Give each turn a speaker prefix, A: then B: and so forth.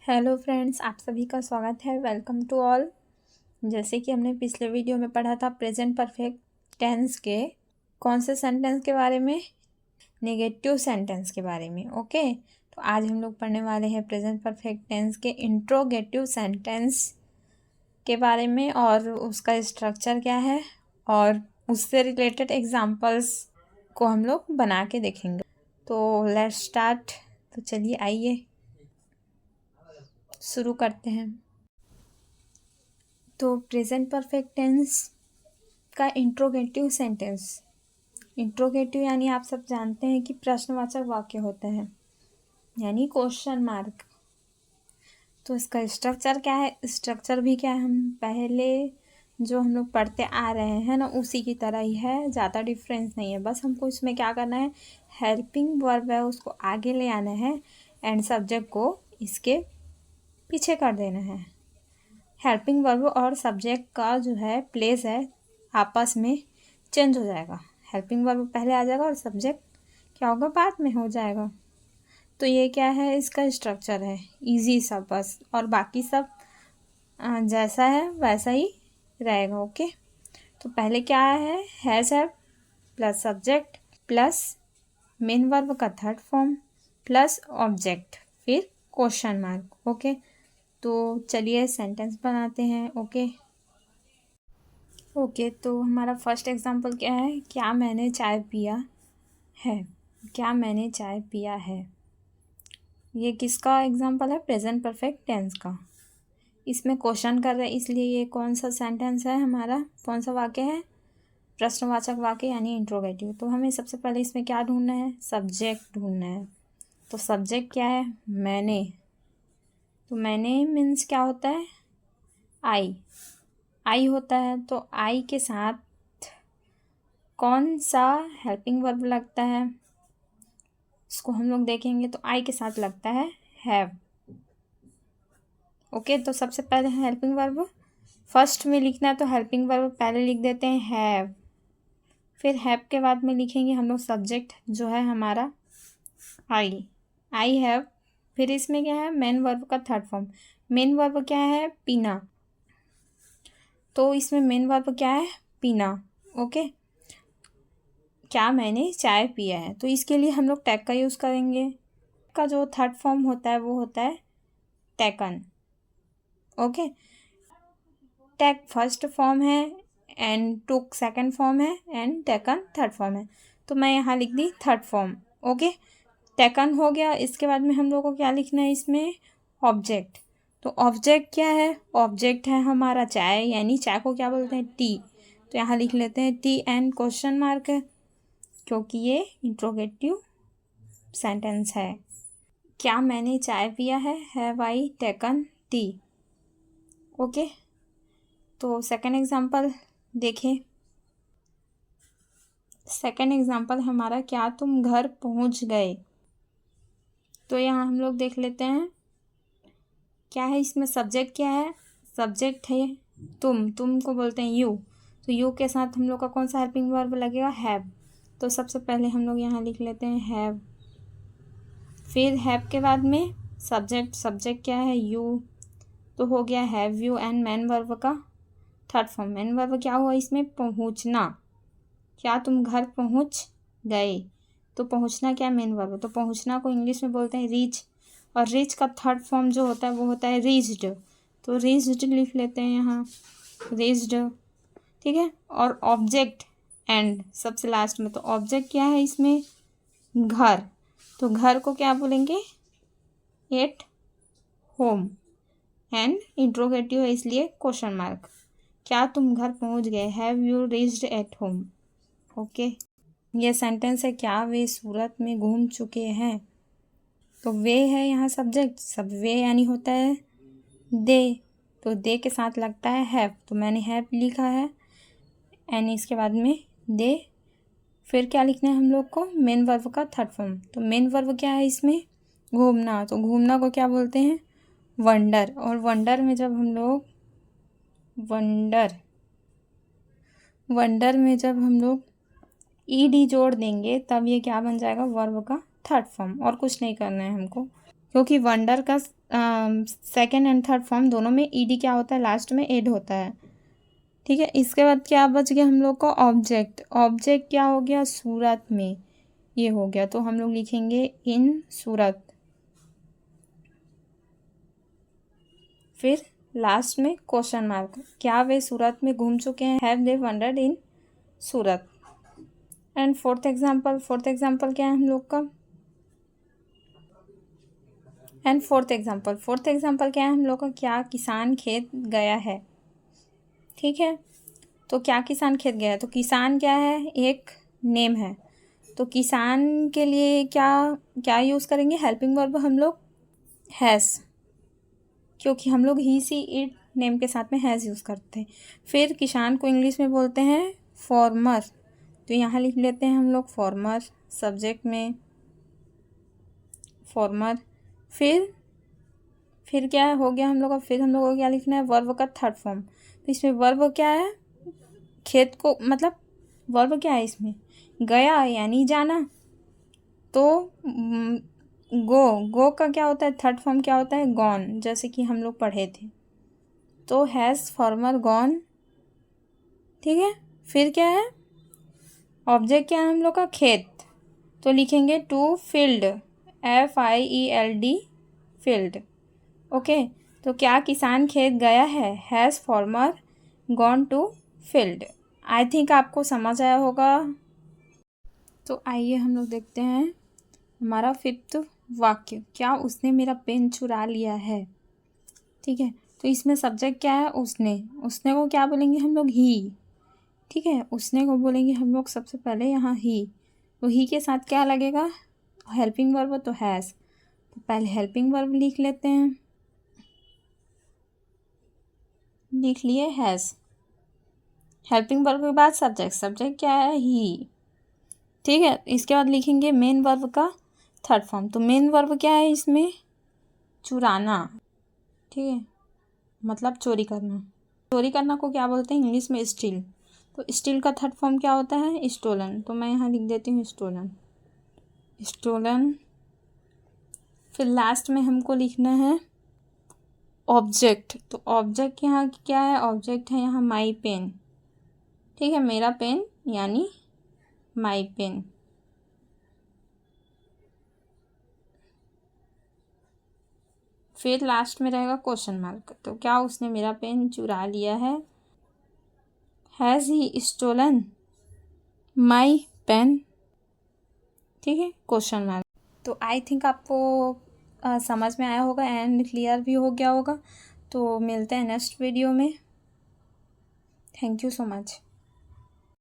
A: Hello friends, आप सभी का स्वागत है। Welcome to all. जैसे कि हमने पिछले वीडियो में पढ़ा था प्रेजेंट परफेक्ट टेंस के कौन से सेंटेंस के बारे में, नेगेटिव सेंटेंस के बारे में। ओके, तो आज हम लोग पढ़ने वाले हैं प्रेजेंट परफेक्ट टेंस के इंट्रोगेटिव सेंटेंस के बारे में और उसका स्ट्रक्चर क्या है और उससे रिलेटेड एग्जाम्पल्स को हम लोग बना के देखेंगे। तो लेट्स स्टार्ट। तो चलिए आइए शुरू करते हैं। तो प्रेजेंट परफेक्ट टेंस का इंट्रोगेटिव सेंटेंस, इंट्रोगेटिव यानी आप सब जानते हैं कि प्रश्नवाचक वाक्य होते हैं, यानी क्वेश्चन मार्क। तो इसका स्ट्रक्चर क्या है, स्ट्रक्चर भी क्या है, हम पहले जो हम लोग पढ़ते आ रहे हैं ना उसी की तरह ही है, ज़्यादा डिफरेंस नहीं है। बस हमको इसमें क्या करना है, हेल्पिंग वर्ब है उसको आगे ले आना है एंड सब्जेक्ट को इसके पीछे कर देना है। हेल्पिंग वर्ब और सब्जेक्ट का जो है प्लेस है आपस में चेंज हो जाएगा। हेल्पिंग वर्ब पहले आ जाएगा और सब्जेक्ट क्या होगा, बाद में हो जाएगा। तो ये क्या है, इसका स्ट्रक्चर है, इजी सा बस, और बाकी सब जैसा है वैसा ही रहेगा। ओके, तो पहले क्या है, has have plus subject plus main verb का थर्ड फॉर्म प्लस ऑब्जेक्ट फिर क्वेश्चन मार्क। ओके, तो चलिए सेंटेंस बनाते हैं। ओके, तो हमारा फर्स्ट एग्जांपल क्या है, क्या मैंने चाय पिया है। क्या मैंने चाय पिया है, ये किसका एग्जांपल है, प्रेजेंट परफेक्ट टेंस का। इसमें क्वेश्चन कर रहे हैं, इसलिए ये कौन सा सेंटेंस है हमारा, कौन सा वाक्य है, प्रश्नवाचक वाक्य यानी इंट्रोगेटिव। तो हमें सबसे पहले इसमें क्या ढूंढना है, सब्जेक्ट ढूंढना है। तो सब्जेक्ट क्या है, मैंने। तो मैंने मीन्स क्या होता है, आई होता है। तो आई के साथ कौन सा हेल्पिंग वर्ब लगता है, इसको हम लोग देखेंगे। तो आई के साथ लगता है हैव। ओके, तो सबसे पहले हेल्पिंग वर्ब फर्स्ट में लिखना है, तो हेल्पिंग वर्ब पहले लिख देते हैं हैव। फिर हैव के बाद में लिखेंगे हम लोग सब्जेक्ट जो है हमारा आई हैव। फिर इसमें क्या है, मेन वर्ब का थर्ड फॉर्म। मेन वर्ब क्या है, पीना। तो इसमें मेन वर्ब क्या है, पीना। ओके, क्या मैंने चाय पिया है, तो इसके लिए हम लोग टैग का यूज़ करेंगे। का जो थर्ड फॉर्म होता है वो होता है taken. Okay, tag first form है एंड टुक सेकंड फॉर्म है एंड टेकन थर्ड फॉर्म है। तो मैं यहाँ लिख दी थर्ड फॉर्म। ओके, टेकन हो गया। इसके बाद में हम लोग को क्या लिखना है इसमें, ऑब्जेक्ट। तो ऑब्जेक्ट क्या है, ऑब्जेक्ट है हमारा चाय, यानी चाय को क्या बोलते हैं, टी। तो यहाँ लिख लेते हैं टी एंड क्वेश्चन मार्क है, क्योंकि ये इंट्रोगेटिव सेंटेंस है। क्या मैंने चाय पिया है, have I taken T. Okay, तो सेकंड एग्जांपल देखें। सेकंड एग्जांपल हमारा, क्या तुम घर पहुंच गए। तो यहाँ हम लोग देख लेते हैं क्या है, इसमें सब्जेक्ट क्या है, सब्जेक्ट है तुम को बोलते हैं यू। तो यू के साथ हम लोग का कौन सा हेल्पिंग वर्ब लगेगा, हैव। तो सबसे पहले हम लोग यहाँ लिख लेते हैं हैव। फिर हैव के बाद में सब्जेक्ट क्या है, यू। तो हो गया have you and main verb का थर्ड फॉर्म। मेन वर्ब क्या हुआ इसमें, पहुँचना। क्या तुम घर पहुँच गए। तो पहुँचना क्या, मेन वर्ब। तो पहुँचना को इंग्लिश में बोलते हैं रीच, और रीच का थर्ड फॉर्म जो होता है वो होता है रीच्ड। तो रीच्ड लिख लेते हैं यहाँ, रीच्ड। ठीक है, और ऑब्जेक्ट एंड सबसे लास्ट में। तो ऑब्जेक्ट क्या है इसमें, घर। तो घर को क्या बोलेंगे, एट होम एंड इंट्रोगेटिव है इसलिए क्वेश्चन मार्क। क्या तुम घर पहुंच गए, have you reached at home. Okay, ये सेंटेंस है, क्या वे सूरत में घूम चुके हैं। तो वे है यहाँ सब्जेक्ट, सब वे यानी होता है दे। तो दे के साथ लगता है हैव, तो मैंने हैव लिखा है एंड इसके बाद में दे। फिर क्या लिखना है हम लोग को, मेन वर्ब का थर्ड फॉर्म। तो मेन वर्ब क्या है इसमें, घूमना। तो घूमना को क्या बोलते हैं, वंडर। और वंडर में जब हम लोग वंडर में जब हम लोग ईडी जोड़ देंगे तब ये क्या बन जाएगा, वर्ब का थर्ड फॉर्म। और कुछ नहीं करना है हमको, क्योंकि वंडर का सेकेंड एंड थर्ड फॉर्म दोनों में ईडी क्या होता है, लास्ट में एड होता है। ठीक है, इसके बाद क्या बच गया हम लोग का, ऑब्जेक्ट। ऑब्जेक्ट क्या हो गया, सूरत में, ये हो गया। तो हम लोग लिखेंगे इन सूरत। फिर लास्ट में क्वेश्चन मार्क, क्या वे सूरत में घूम चुके हैं, have they wandered in Surat. And fourth example क्या है हम लोग का, फोर्थ एग्जाम्पल क्या है हम लोग का, क्या किसान खेत गया है। ठीक है, तो क्या किसान खेत गया है, तो किसान क्या है, एक नेम है। तो किसान के लिए क्या क्या यूज़ करेंगे, हेल्पिंग वर्ब हम लोग हैज़, क्योंकि हम लोग ही सी इट नेम के साथ में हैज़ यूज़ करते हैं। फिर किसान को इंग्लिश में बोलते हैं फॉर्मर, तो यहाँ लिख लेते हैं हम लोग फॉर्मर, सब्जेक्ट में फॉर्मर। फिर क्या हो गया हम लोग का, फिर हम लोग को क्या लिखना है, वर्ब का थर्ड फॉर्म। तो इसमें वर्ब क्या है, खेत को, मतलब वर्ब क्या है इसमें, गया यानी जाना। तो गो का क्या होता है, थर्ड फॉर्म क्या होता है, गॉन, जैसे कि हम लोग पढ़े थे। तो हैज़ फॉर्मर गॉन। ठीक है, फिर क्या है, ऑब्जेक्ट क्या है हम लोग का, खेत। तो लिखेंगे to field, FIELD field. Okay, तो क्या किसान खेत गया है, has farmer gone to field. I think आपको समझ आया होगा। तो आइए हम लोग देखते हैं हमारा फिफ्थ वाक्य, क्या उसने मेरा पेन चुरा लिया है। ठीक है, तो इसमें सब्जेक्ट क्या है, उसने को क्या बोलेंगे हम लोग, ही। ठीक है, उसने को बोलेंगे हम लोग सबसे पहले यहाँ ही। तो ही के साथ क्या लगेगा, हेल्पिंग वर्ब, तो हैज़। तो पहले हेल्पिंग वर्ब लिख लेते हैं, लिख लिए हैज़। हेल्पिंग वर्ब के बाद सब्जेक्ट क्या है, ही। ठीक है, इसके बाद लिखेंगे मेन वर्ब का थर्ड फॉर्म। तो मेन वर्ब क्या है इसमें, चुराना। ठीक है, मतलब चोरी करना। चोरी करना को क्या बोलते हैं इंग्लिश में, स्टील। तो स्टील का थर्ड फॉर्म क्या होता है, स्टोलन। तो मैं यहाँ लिख देती हूँ स्टोलन। फिर लास्ट में हमको लिखना है ऑब्जेक्ट। तो ऑब्जेक्ट यहाँ क्या है, ऑब्जेक्ट है यहाँ माई पेन। ठीक है, मेरा पेन यानी माई पेन। फिर लास्ट में रहेगा क्वेश्चन मार्क। तो क्या उसने मेरा पेन चुरा लिया है, has he stolen my pen. ठीक है, क्वेश्चन मार्क। तो आई थिंक आपको समझ में आया होगा एंड क्लियर भी हो गया होगा। तो मिलते हैं नेक्स्ट वीडियो में। Thank you so much.